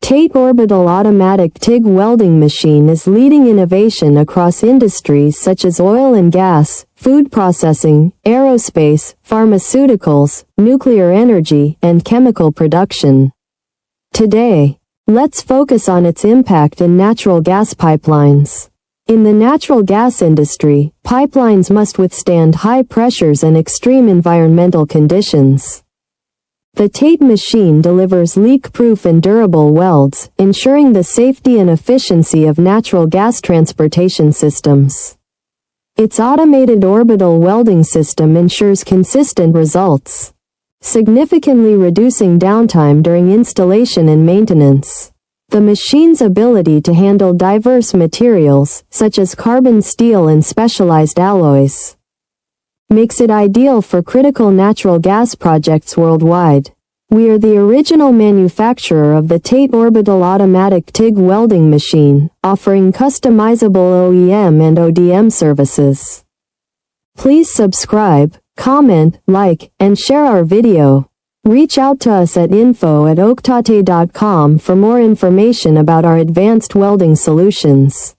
TATE Orbital Automatic TIG Welding Machine is leading innovation across industries such as oil and gas, food processing, aerospace, pharmaceuticals, nuclear energy, and chemical production. Today, let's focus on its impact in natural gas pipelines. In the natural gas industry, pipelines must withstand high pressures and extreme environmental conditions. The TATE machine delivers leak-proof and durable welds, ensuring the safety and efficiency of natural gas transportation systems. Its automated orbital welding system ensures consistent results, significantly reducing downtime during installation and maintenance. The machine's ability to handle diverse materials, such as carbon steel and specialized alloys, makes it ideal for critical natural gas projects worldwide. We are the original manufacturer of the TATE Orbital Automatic TIG Welding Machine, offering customizable OEM and ODM services. Please subscribe, comment, like, and share our video. Reach out to us at info@oaktate.com for more information about our advanced welding solutions.